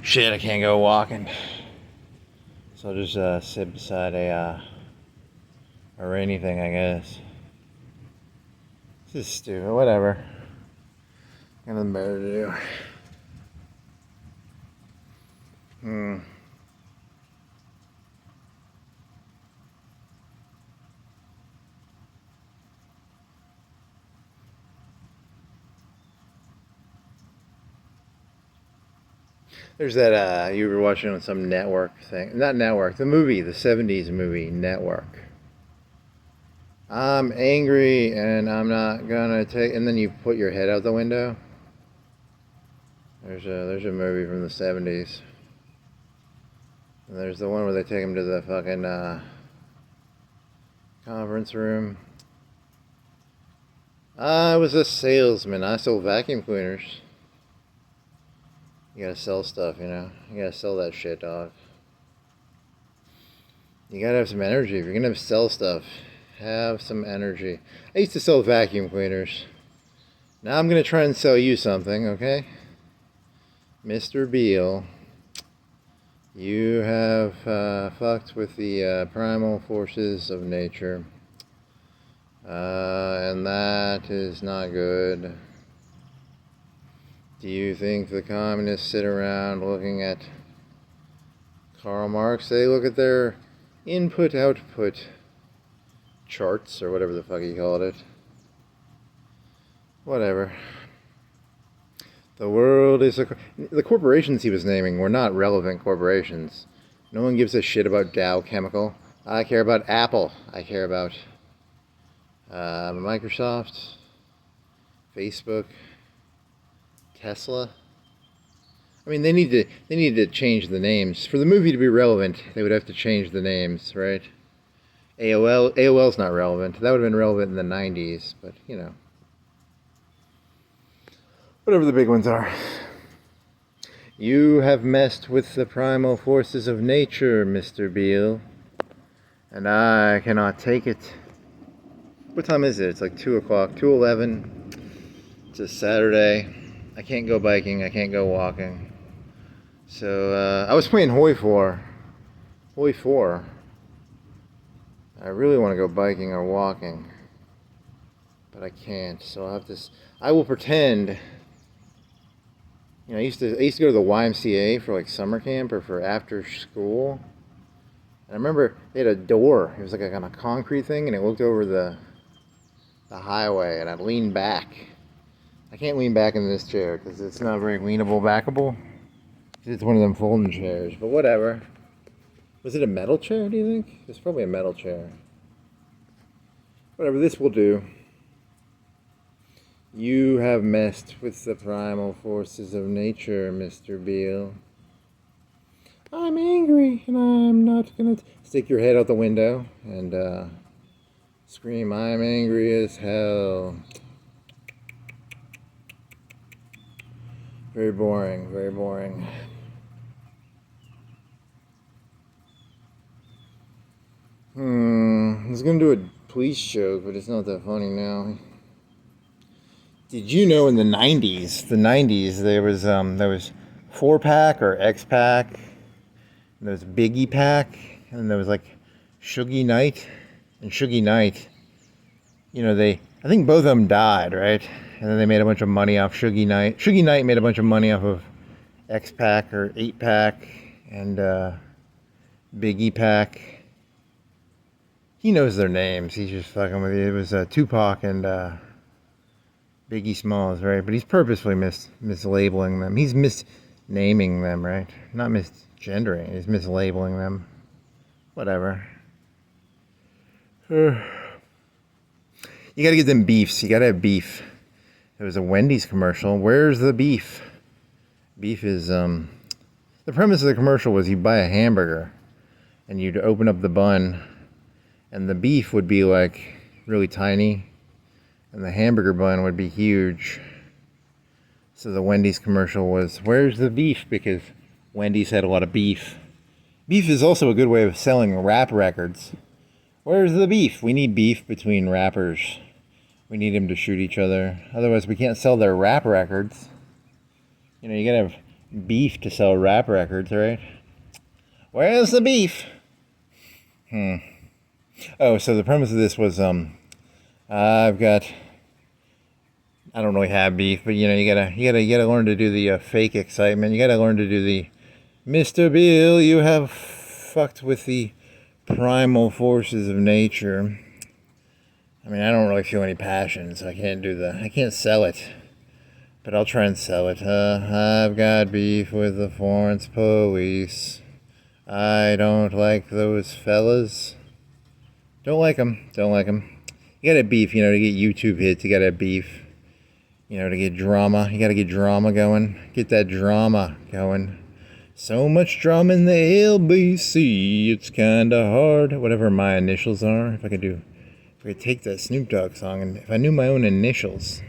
Shit, I can't go walking. So I'll just sit beside a rainy thing, I guess. This is stupid, whatever. Got nothing better to do. There's that, you were watching on some network thing. Not network, the movie, the 70s movie, Network. I'm angry and I'm not gonna take, and then you put your head out the window. There's a movie from the 70s. And there's the one where they take him to the fucking conference room. I was a salesman. I sold vacuum cleaners. You gotta sell stuff, you know? You gotta sell that shit, dog. You gotta have some energy. If you're gonna sell stuff, have some energy. I used to sell vacuum cleaners. Now I'm gonna try and sell you something, okay? Mr. Beal, you have fucked with the primal forces of nature. And that is not good. Do you think the communists sit around looking at Karl Marx? They look at their input-output charts, or whatever the fuck he called it. Whatever. The world is the corporations he was naming were not relevant corporations. No one gives a shit about Dow Chemical. I care about Apple. I care about Microsoft, Facebook, Tesla. I mean, they need to change the names for the movie to be relevant. They would have to change the names, right? AOL's not relevant. That would have been relevant in the 90s, but you know, whatever the big ones are. You have messed with the primal forces of nature, Mr. Beal, and I cannot take it. What time is it? It's like 2 o'clock, 2:11. It's a Saturday. I can't go biking. I can't go walking. So I was playing Hoi 4. I really want to go biking or walking, but I can't. So I'll have to. I will pretend. You know, I used to go to the YMCA for like summer camp or for after school. And I remember they had a door. It was like on a concrete thing, and it looked over the highway, and I'd lean back. I can't lean back in this chair because it's not very leanable backable. It's one of them folding chairs, but whatever. Was it a metal chair, do you think? It's probably a metal chair. Whatever, this will do. You have messed with the primal forces of nature, Mr. Beal. I'm angry, and I'm not gonna stick your head out the window and scream, I'm angry as hell. Very boring, very boring. I was gonna do a police joke, but it's not that funny now. Did you know in the 90s, there was 4-pack or X-pack, there was Biggie pack, and there was like Suge Knight and Suge Knight. You know, I think both of them died, right? And then they made a bunch of money off Suge Knight. Suge Knight made a bunch of money off of X-pack or 8-pack and Biggie pack. He knows their names. He's just fucking with you. It was Tupac and Biggie Smalls, right? But he's purposefully mislabeling them. He's misnaming them, right? Not misgendering. He's mislabeling them. Whatever. You gotta get them beefs. You gotta have beef. There was a Wendy's commercial. Where's the beef? Beef is, the premise of the commercial was you buy a hamburger and you'd open up the bun and the beef would be like really tiny and the hamburger bun would be huge. So the Wendy's commercial was, where's the beef? Because Wendy's had a lot of beef. Beef is also a good way of selling rap records. Where's the beef? We need beef between rappers. We need them to shoot each other. Otherwise we can't sell their rap records. You know, you gotta have beef to sell rap records, right? Where's the beef? Oh, so the premise of this was, I've got, I don't really have beef, but you gotta learn to do the fake excitement. You gotta learn to do the, Mr. Bill, you have fucked with the primal forces of nature. I mean, I don't really feel any passion, so I can't sell it. But I'll try and sell it. I've got beef with the Florence police. I don't like those fellas. Don't like them. You gotta have beef, to get YouTube hits. You gotta have beef. To get drama. You gotta get drama going. Get that drama going. So much drama in the LBC. It's kinda hard. Whatever my initials are. If I could take that Snoop Dogg song, and if I knew my own initials.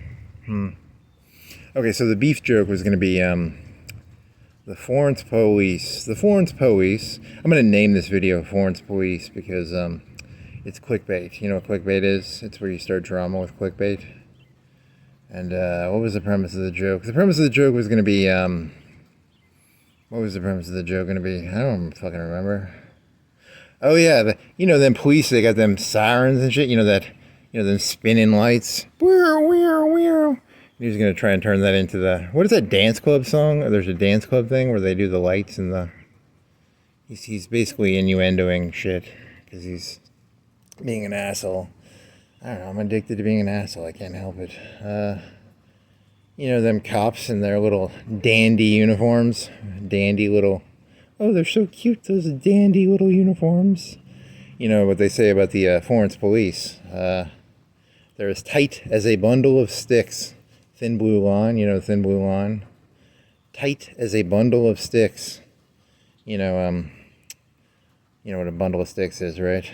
Okay, so the beef joke was gonna be, the Florence police. The Florence police. I'm gonna name this video Florence police because, it's clickbait. You know what clickbait is? It's where you start drama with clickbait. And what was the premise of the joke? The premise of the joke was going to be, what was the premise of the joke going to be? I don't fucking remember. Oh yeah, them police, they got them sirens and shit, them spinning lights. He was going to try and turn that into what is that dance club song? Or there's a dance club thing where they do the lights and he's basically innuendoing shit because he's being an asshole. I don't know, I'm addicted to being an asshole. I can't help it. Them cops in their little dandy uniforms. Dandy little... Oh, they're so cute, those dandy little uniforms. You know what they say about the Florence police. They're as tight as a bundle of sticks. Thin blue line, thin blue line. Tight as a bundle of sticks. You know what a bundle of sticks is, right?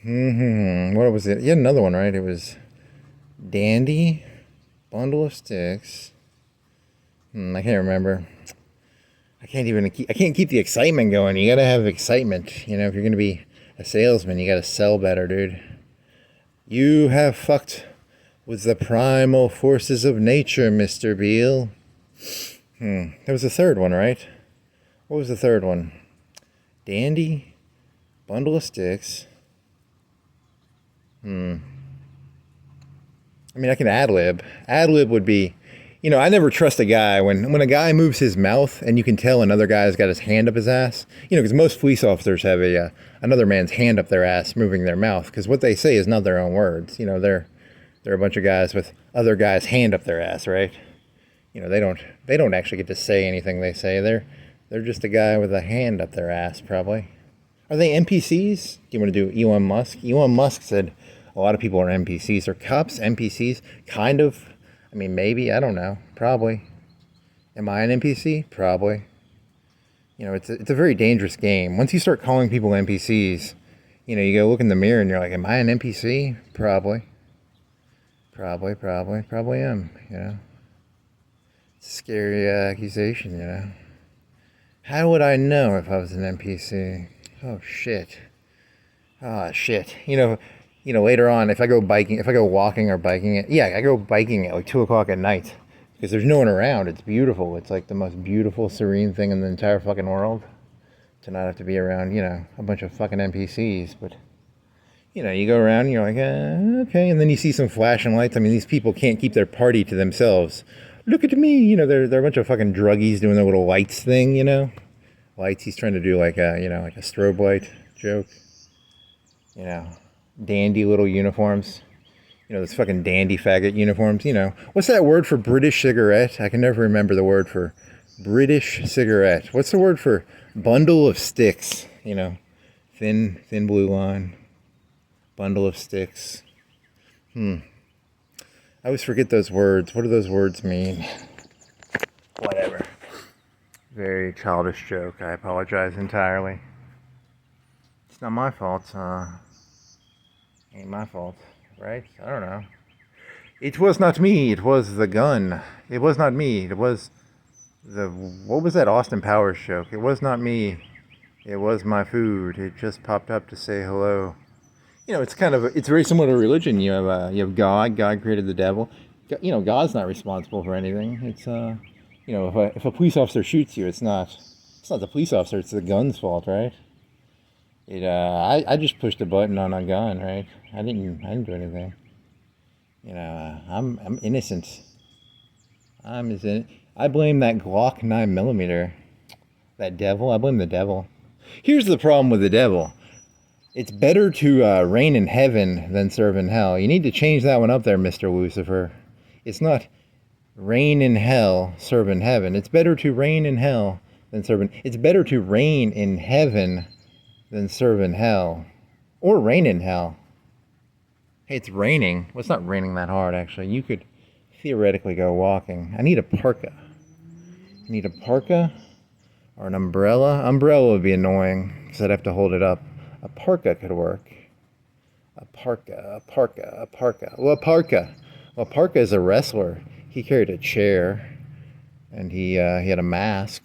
What was it? You had another one, right? It was dandy, bundle of sticks. I can't remember. I can't keep the excitement going. You gotta have excitement. If you're gonna be a salesman, you gotta sell better, dude. You have fucked with the primal forces of nature, Mr. Beale. There was a third one, right? What was the third one? Dandy, bundle of sticks. I mean, I can ad-lib. Ad-lib would be, I never trust a guy when a guy moves his mouth and you can tell another guy's got his hand up his ass. Because most police officers have another man's hand up their ass moving their mouth because what they say is not their own words. They're a bunch of guys with other guys' hand up their ass, right? They don't actually get to say anything they say. They're just a guy with a hand up their ass, probably. Are they NPCs? Do you want to do Elon Musk? Elon Musk said a lot of people are NPCs. Are cops NPCs? Kind of. I mean, maybe. I don't know. Probably. Am I an NPC? Probably. It's a very dangerous game. Once you start calling people NPCs, you go look in the mirror and you're like, am I an NPC? Probably. Probably am, It's a scary accusation, How would I know if I was an NPC? Oh, shit. Later on, if I go walking or biking, I go biking at like 2 o'clock at night because there's no one around. It's beautiful. It's like the most beautiful, serene thing in the entire fucking world to not have to be around, a bunch of fucking NPCs. But, you go around and you're like, okay. And then you see some flashing lights. I mean, these people can't keep their party to themselves. Look at me. They're a bunch of fucking druggies doing their little lights thing, Lights. He's trying to do like a strobe light joke. Dandy little uniforms. Those fucking dandy faggot uniforms. What's that word for British cigarette? I can never remember the word for British cigarette. What's the word for bundle of sticks? Thin blue line. Bundle of sticks. I always forget those words. What do those words mean? Whatever. Very childish joke. I apologize entirely. It's not my fault. Ain't my fault, right? I don't know. It was not me. It was the gun. It was not me. It was what was that Austin Powers joke? It was not me. It was my food. It just popped up to say hello. It's very similar to religion. You have God. God created the devil. God's not responsible for anything. It's You know, if a police officer shoots you, it's not the police officer, it's the gun's fault, right? I just pushed a button on a gun, right? I didn't do anything. You know, I'm innocent. I'm as in. I blame that Glock 9mm. That devil. I blame the devil. Here's the problem with the devil. It's better to reign in heaven than serve in hell. You need to change that one up there, Mr. Lucifer. It's not reign in hell, serve in heaven. It's better to reign in hell than serve in... It's better to reign in heaven than serve in hell. Or reign in hell. Hey, it's raining. Well, it's not raining that hard, actually. You could theoretically go walking. I need a parka. I need a parka or an umbrella. Umbrella would be annoying because I'd have to hold it up. A parka could work. A parka. Well, a parka. Well, Parka is a wrestler. He carried a chair, and he had a mask.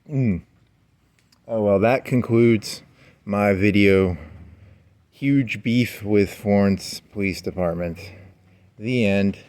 Oh, well, that concludes my video. Huge beef with Florence Police Department. The end.